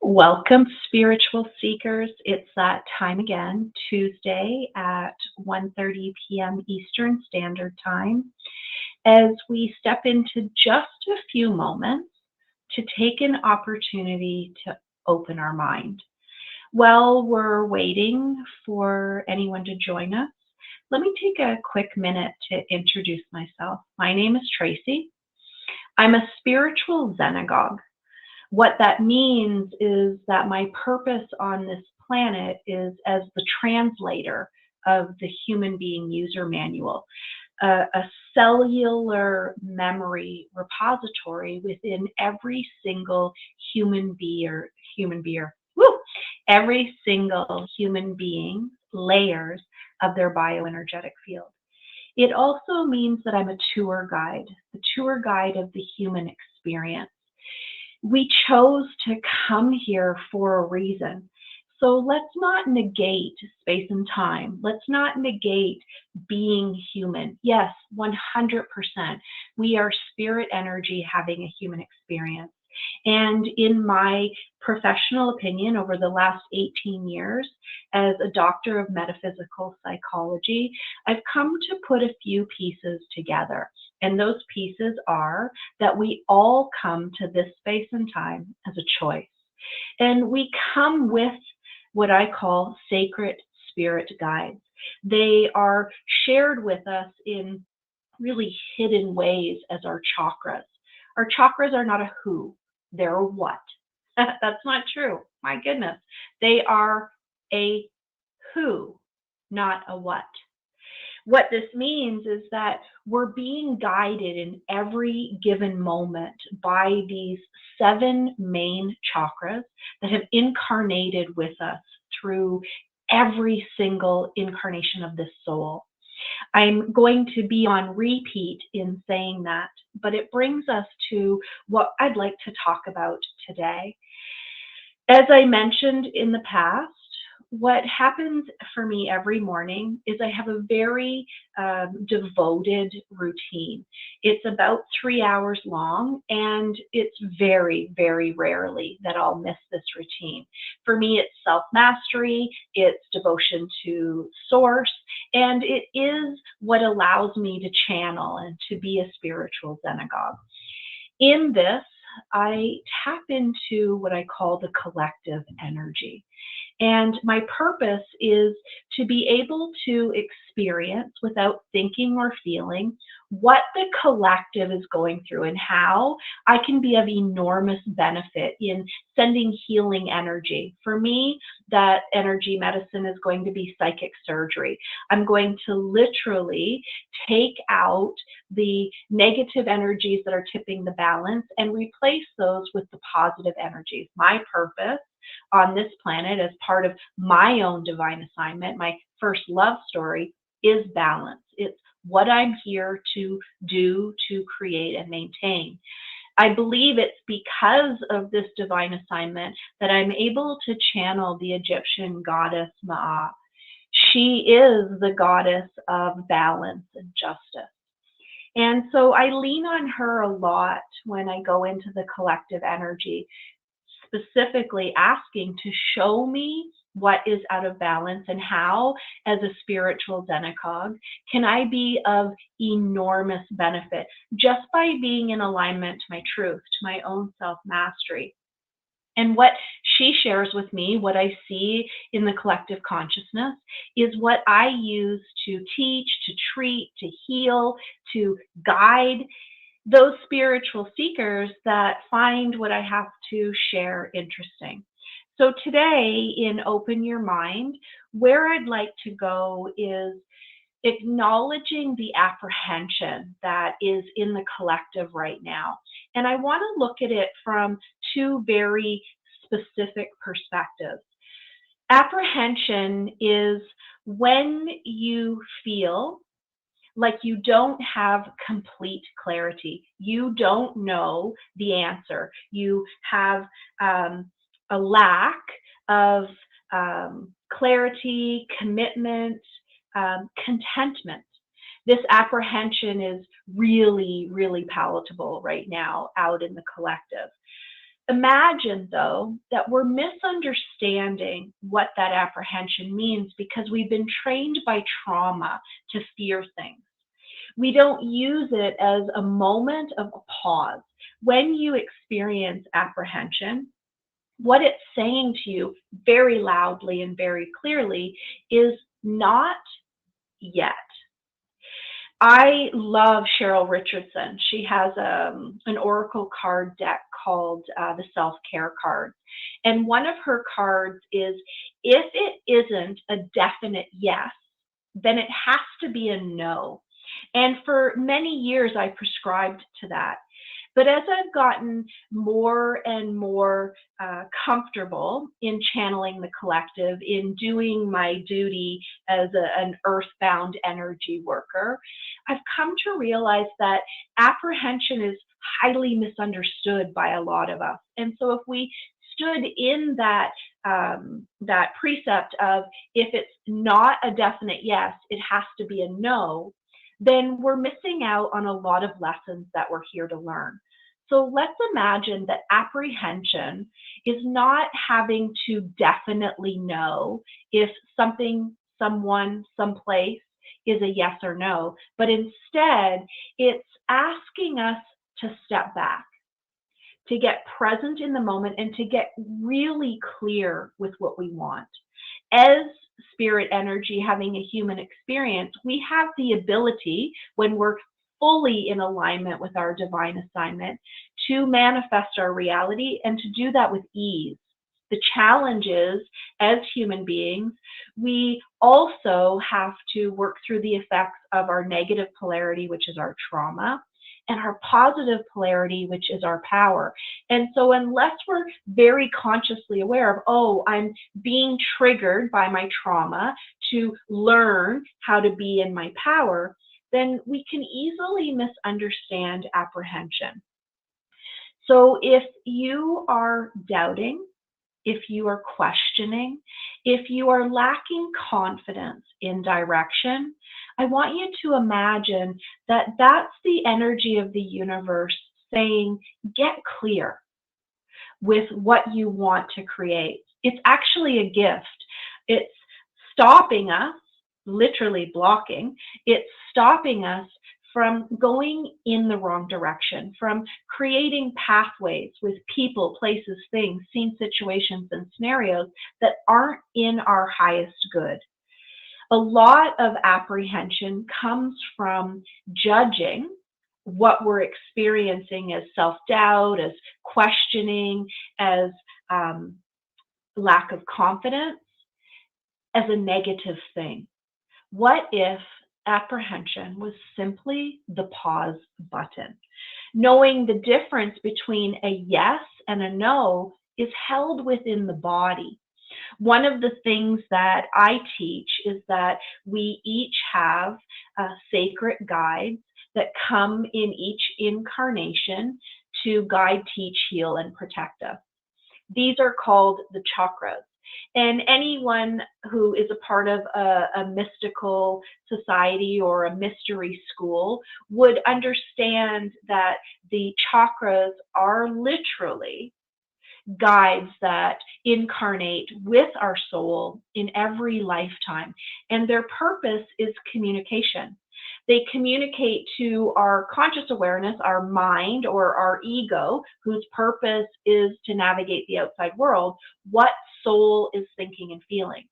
Welcome, spiritual seekers. It's that time again, Tuesday at 1:30 p.m. Eastern Standard Time, as we step into just a few moments to take an opportunity to open our mind. While we're waiting for anyone to join us, let me take a quick minute to introduce myself. My name is Tracy. I'm a spiritual Zenagogue. What that means is that my purpose on this planet is as the translator of the human being user manual, a cellular memory repository within every single human being, woo, every single human being layers of their bioenergetic field. It also means that I'm a the tour guide of the human experience. We chose to come here for a reason. So let's not negate space and time. Let's not negate being human. Yes, 100%. We are spirit energy having a human experience. And in my professional opinion, over the last 18 years, as a doctor of metaphysical psychology, I've come to put a few pieces together. And those pieces are that we all come to this space and time as a choice. And we come with what I call sacred spirit guides. They are shared with us in really hidden ways as our chakras. Our chakras are not a who, they're a what. That's not true. My goodness. They are a who, not a what. What this means is that we're being guided in every given moment by these 7 main chakras that have incarnated with us through every single incarnation of this soul. I'm going to be on repeat in saying that, but it brings us to what I'd like to talk about today. As I mentioned in the past, what happens for me every morning is I have a very devoted routine. It's about 3 hours long, and it's very, very rarely that I'll miss this routine. For me, it's self-mastery, it's devotion to source, and it is what allows me to channel and to be a spiritual Zenagogue. In this, I tap into what I call the collective energy. And my purpose is to be able to experience without thinking or feeling what the collective is going through and how I can be of enormous benefit in sending healing energy. For me, that energy medicine is going to be psychic surgery. I'm going to literally take out the negative energies that are tipping the balance and replace those with the positive energies. My purpose on this planet, as part of my own divine assignment, my first love story, is balance. It's what I'm here to do, to create and maintain. I believe it's because of this divine assignment that I'm able to channel the Egyptian goddess Ma'at. She is the goddess of balance and justice. And so I lean on her a lot when I go into the collective energy, specifically asking to show me what is out of balance and how, as a spiritual Zenagogue, can I be of enormous benefit just by being in alignment to my truth, to my own self-mastery. And what she shares with me, what I see in the collective consciousness, is what I use to teach, to treat, to heal, to guide those spiritual seekers that find what I have to share interesting. So today, in Open Your Mind, where I'd like to go is acknowledging the apprehension that is in the collective right now. And I want to look at it from 2 very specific perspectives. Apprehension is when you feel like you don't have complete clarity. You don't know the answer. You have a lack of clarity, commitment, contentment. This apprehension is really, really palatable right now out in the collective. Imagine, though, that we're misunderstanding what that apprehension means because we've been trained by trauma to fear things. We don't use it as a moment of pause. When you experience apprehension, what it's saying to you very loudly and very clearly is not yet. I love Cheryl Richardson. She has an oracle card deck called the Self Care card. And one of her cards is, if it isn't a definite yes, then it has to be a no. And for many years, I prescribed to that. But as I've gotten more and more comfortable in channeling the collective, in doing my duty as an earthbound energy worker, I've come to realize that apprehension is highly misunderstood by a lot of us. And so if we stood in that precept of, if it's not a definite yes, it has to be a no, then we're missing out on a lot of lessons that we're here to learn. So let's imagine that apprehension is not having to definitely know if something, someone, someplace is a yes or no, but instead it's asking us to step back, to get present in the moment, and to get really clear with what we want. As spirit energy having a human experience, we have the ability, when we're fully in alignment with our divine assignment, to manifest our reality, and to do that with ease. The challenge is, as human beings, we also have to work through the effects of our negative polarity, which is our trauma, and our positive polarity, which is our power. And so unless we're very consciously aware of, oh, I'm being triggered by my trauma to learn how to be in my power, then we can easily misunderstand apprehension. So if you are doubting, if you are questioning, if you are lacking confidence in direction, I want you to imagine that that's the energy of the universe saying, get clear with what you want to create. It's actually a gift. It's stopping us, literally blocking, it's stopping us from going in the wrong direction, from creating pathways with people, places, things, scene, situations, and scenarios that aren't in our highest good. A lot of apprehension comes from judging what we're experiencing as self-doubt, as questioning, as lack of confidence, as a negative thing. What if apprehension was simply the pause button? Knowing the difference between a yes and a no is held within the body. One of the things that I teach is that we each have sacred guides that come in each incarnation to guide, teach, heal, and protect us. These are called the chakras. And anyone who is a part of a mystical society or a mystery school would understand that the chakras are literally guides that incarnate with our soul in every lifetime. And their purpose is communication. They communicate to our conscious awareness, our mind or our ego, whose purpose is to navigate the outside world, what soul is thinking and feeling.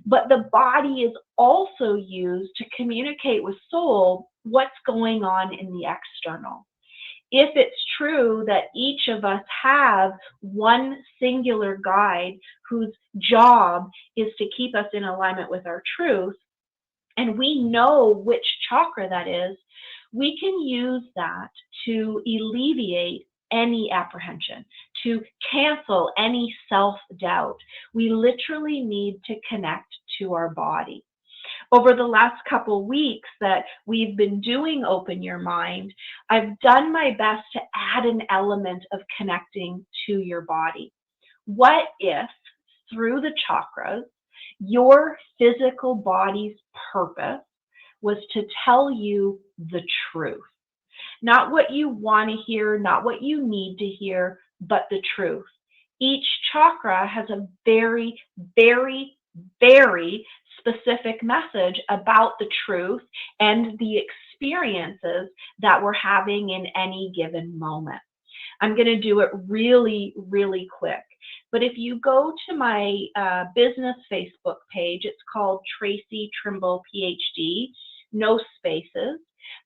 But the body is also used to communicate with soul what's going on in the external. If it's true that each of us have one singular guide whose job is to keep us in alignment with our truth, and we know which chakra that is, we can use that to alleviate any apprehension, to cancel any self-doubt. We literally need to connect to our body. Over the last couple weeks that we've been doing Open Your Mind, I've done my best to add an element of connecting to your body. What if, through the chakras, your physical body's purpose was to tell you the truth? Not what you want to hear, not what you need to hear, but the truth. Each chakra has a very, very, very specific message about the truth and the experiences that we're having in any given moment. I'm going to do it really, really quick. But if you go to my business Facebook page, it's called Tracy Trimble PhD, no spaces.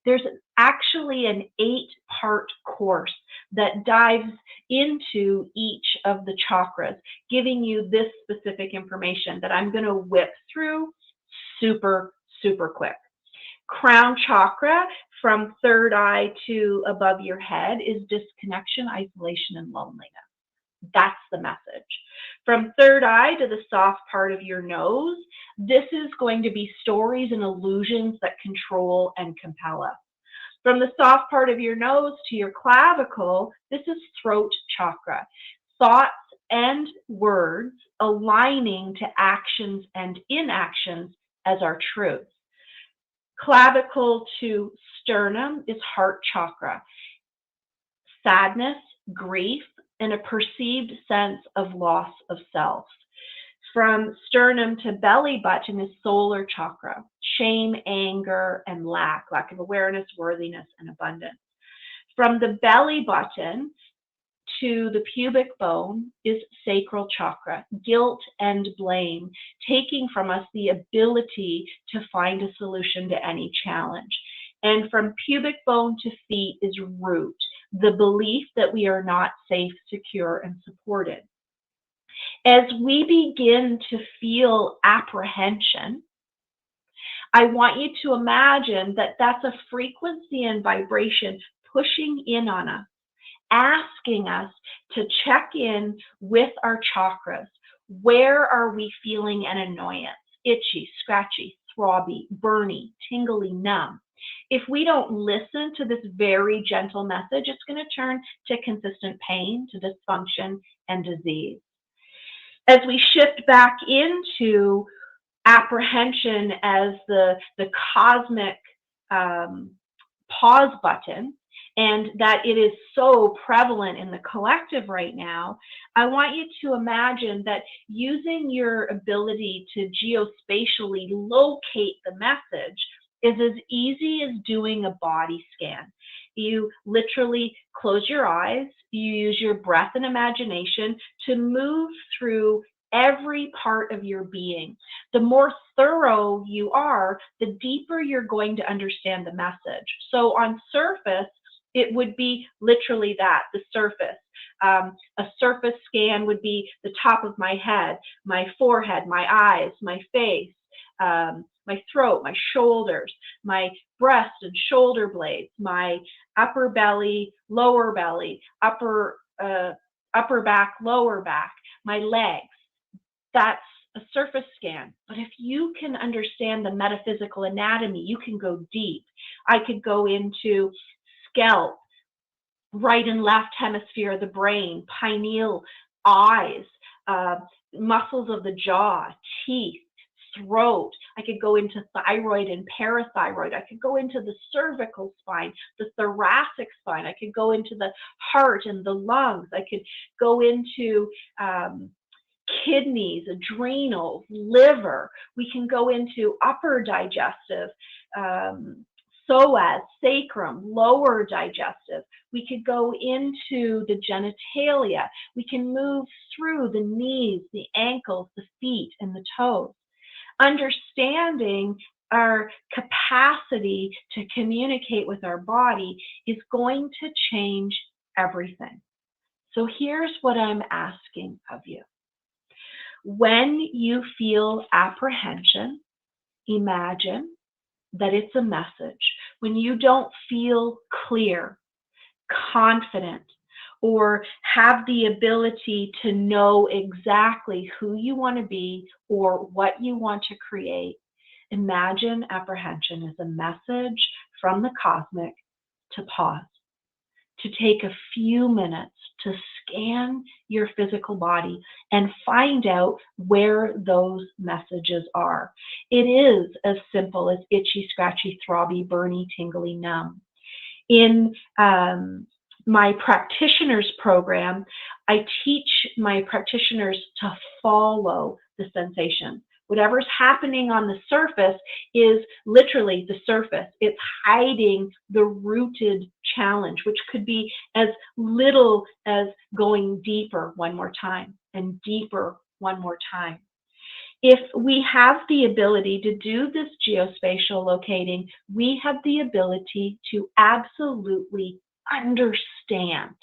There's actually an 8-part course that dives into each of the chakras, giving you this specific information that I'm going to whip through super, super quick. Crown chakra, from third eye to above your head, is disconnection, isolation, and loneliness. That's the message. From third eye to the soft part of your nose, this is going to be stories and illusions that control and compel us. From the soft part of your nose to your clavicle, this is throat chakra. Thoughts and words aligning to actions and inactions as our truth. Clavicle to sternum is heart chakra. Sadness, grief, and a perceived sense of loss of self. From sternum to belly button is solar chakra. Shame, anger, and lack of awareness, worthiness, and abundance. From the belly button to the pubic bone is sacral chakra, guilt and blame, taking from us the ability to find a solution to any challenge. And from pubic bone to feet is root, the belief that we are not safe, secure, and supported. As we begin to feel apprehension, I want you to imagine that that's a frequency and vibration pushing in on us, asking us to check in with our chakras. Where are we feeling an annoyance? Itchy, scratchy, throbby, burny, tingly, numb. If we don't listen to this very gentle message, it's going to turn to consistent pain, to dysfunction, and disease. As we shift back into apprehension as the cosmic pause button, and that it is so prevalent in the collective right now, I want you to imagine that using your ability to geospatially locate the message is as easy as doing a body scan. You literally close your eyes, you use your breath and imagination to move through every part of your being. The more thorough you are, the deeper you're going to understand the message. So on surface, it would be literally that, the surface. A surface scan would be the top of my head, my forehead, my eyes, my face, my throat, my shoulders, my breast and shoulder blades, my upper belly, lower belly, upper back, lower back, my legs. That's a surface scan. But if you can understand the metaphysical anatomy, you can go deep. I could go into scalp, right and left hemisphere of the brain, pineal, eyes, muscles of the jaw, teeth, throat. I could go into thyroid and parathyroid. I could go into the cervical spine, the thoracic spine. I could go into the heart and the lungs. I could go into kidneys, adrenals, liver. We can go into upper digestive, psoas, sacrum, lower digestive. We could go into the genitalia. We can move through the knees, the ankles, the feet, and the toes. Understanding our capacity to communicate with our body is going to change everything. So here's what I'm asking of you. When you feel apprehension, imagine that it's a message. When you don't feel clear, confident, or have the ability to know exactly who you want to be or what you want to create, imagine apprehension as a message from the cosmic to pause, to take a few minutes to scan your physical body and find out where those messages are. It is as simple as itchy, scratchy, throbby, burny, tingly, numb. In my practitioners program, I teach my practitioners to follow the sensation. Whatever's happening on the surface is literally the surface. It's hiding the rooted challenge, which could be as little as going deeper one more time and deeper one more time. If we have the ability to do this geospatial locating, we have the ability to absolutely understand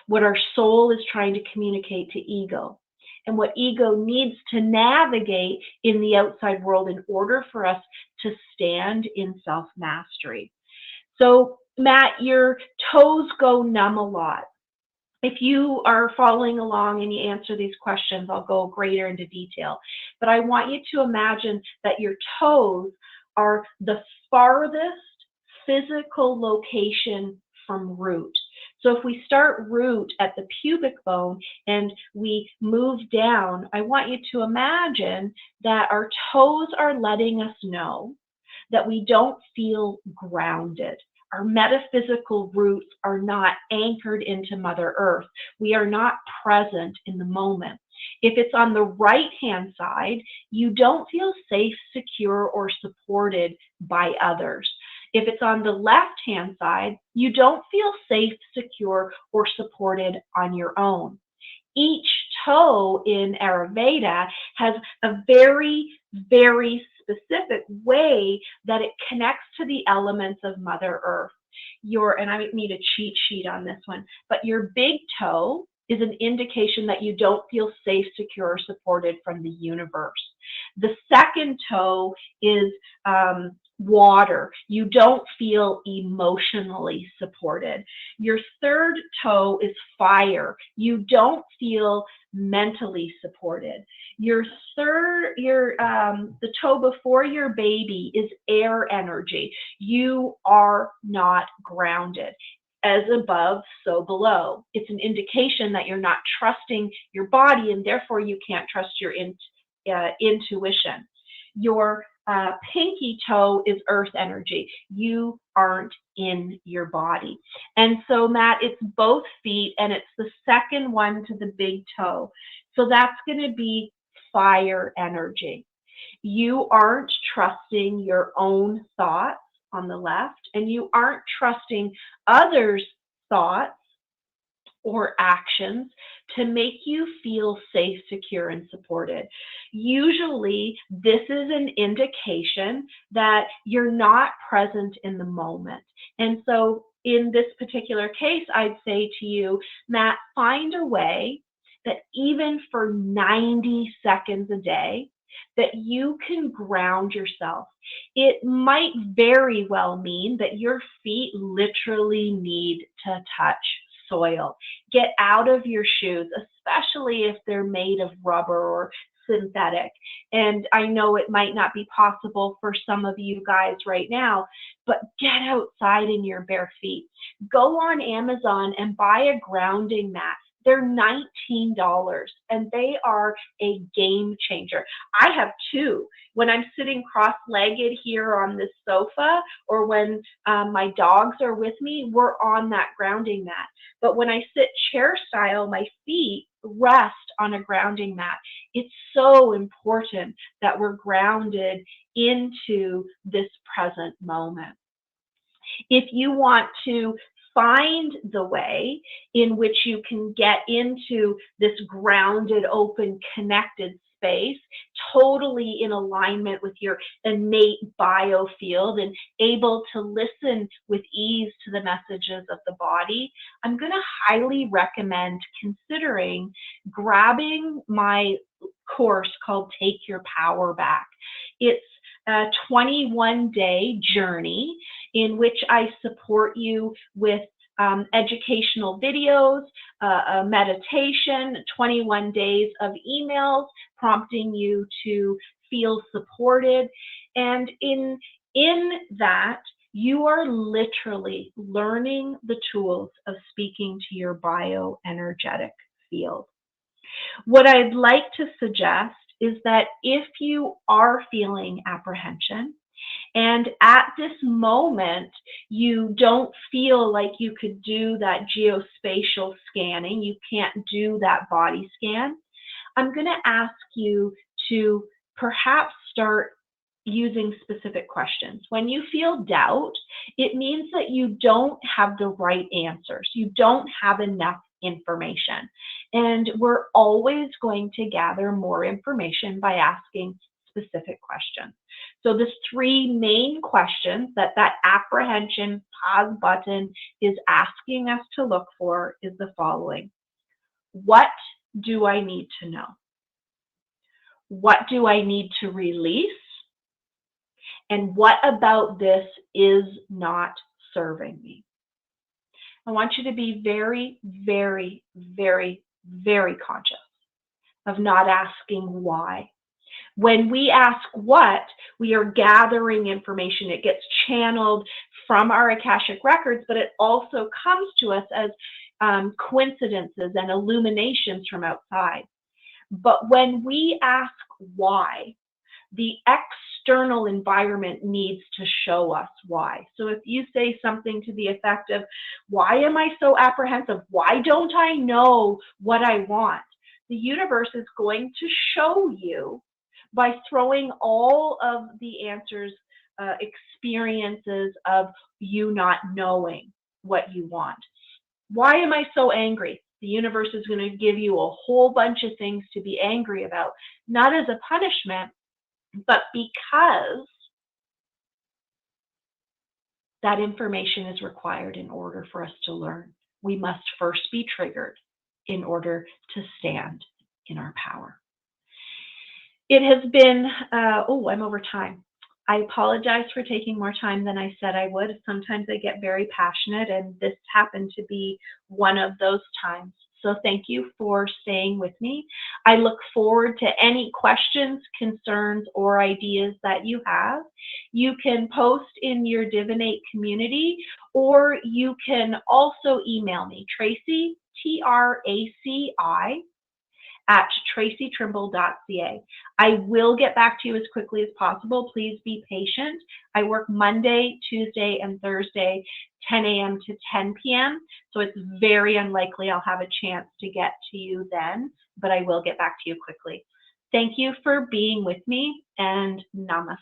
what our soul is trying to communicate to ego and what ego needs to navigate in the outside world in order for us to stand in self-mastery. So, Matt, your toes go numb a lot. If you are following along and you answer these questions, I'll go greater into detail. But I want you to imagine that your toes are the farthest physical location from root. So if we start root at the pubic bone and we move down, I want you to imagine that our toes are letting us know that we don't feel grounded. Our metaphysical roots are not anchored into Mother Earth. We are not present in the moment. If it's on the right-hand side, you don't feel safe, secure, or supported by others. If it's on the left-hand side, you don't feel safe, secure, or supported on your own. Each toe in Ayurveda has a very, very specific way that it connects to the elements of Mother Earth. And I need a cheat sheet on this one, but your big toe is an indication that you don't feel safe, secure, or supported from the universe. The second toe is water. You don't feel emotionally supported. Your third toe is fire. You don't feel mentally supported. The toe before your baby is air energy. You are not grounded. As above, so below. It's an indication that you're not trusting your body, and therefore you can't trust your intuition. Your pinky toe is earth energy. You aren't in your body. And so, Matt, it's both feet, and it's the second one to the big toe. So that's going to be fire energy. You aren't trusting your own thoughts on the left, and you aren't trusting others' thoughts or actions to make you feel safe, secure, and supported. Usually, this is an indication that you're not present in the moment. And so in this particular case, I'd say to you, Matt, find a way that even for 90 seconds a day, that you can ground yourself. It might very well mean that your feet literally need to touch soil. Get out of your shoes, especially if they're made of rubber or synthetic. And I know it might not be possible for some of you guys right now, but get outside in your bare feet. Go on Amazon and buy a grounding mat. They're $19 and they are a game changer. I have two. When I'm sitting cross-legged here on this sofa, or when my dogs are with me, we're on that grounding mat. But when I sit chair style, my feet rest on a grounding mat. It's so important that we're grounded into this present moment. If you want to find the way in which you can get into this grounded, open, connected space, totally in alignment with your innate biofield and able to listen with ease to the messages of the body, I'm going to highly recommend considering grabbing my course called Take Your Power Back. It's a 21-day journey in which I support you with educational videos, a meditation, 21 days of emails prompting you to feel supported. And in that, you are literally learning the tools of speaking to your bioenergetic field. What I'd like to suggest is that if you are feeling apprehension, And at this moment, you don't feel like you could do that geospatial scanning. You can't do that body scan. I'm going to ask you to perhaps start using specific questions. When you feel doubt, it means that you don't have the right answers. You don't have enough information. And we're always going to gather more information by asking specific questions. So the three main questions that apprehension pause button is asking us to look for is the following. What do I need to know? What do I need to release? And what about this is not serving me? I want you to be very, very, very, very conscious of not asking why. When we ask what, we are gathering information. It gets channeled from our Akashic records, but it also comes to us as coincidences and illuminations from outside. But when we ask why, the external environment needs to show us why. So if you say something to the effect of, why am I so apprehensive? Why don't I know what I want? The universe is going to show you by throwing all of the answers, experiences of you not knowing what you want. Why am I so angry? The universe is going to give you a whole bunch of things to be angry about, not as a punishment, but because that information is required in order for us to learn. We must first be triggered in order to stand in our power. It has been, I'm over time. I apologize for taking more time than I said I would. Sometimes I get very passionate, and this happened to be one of those times. So thank you for staying with me. I look forward to any questions, concerns, or ideas that you have. You can post in your Divinate community, or you can also email me, Tracy, TRACI, at tracytrimble.ca. I will get back to you as quickly as possible. Please be patient. I work Monday, Tuesday, and Thursday, 10 a.m. to 10 p.m. So it's very unlikely I'll have a chance to get to you then, but I will get back to you quickly. Thank you for being with me, and namaste.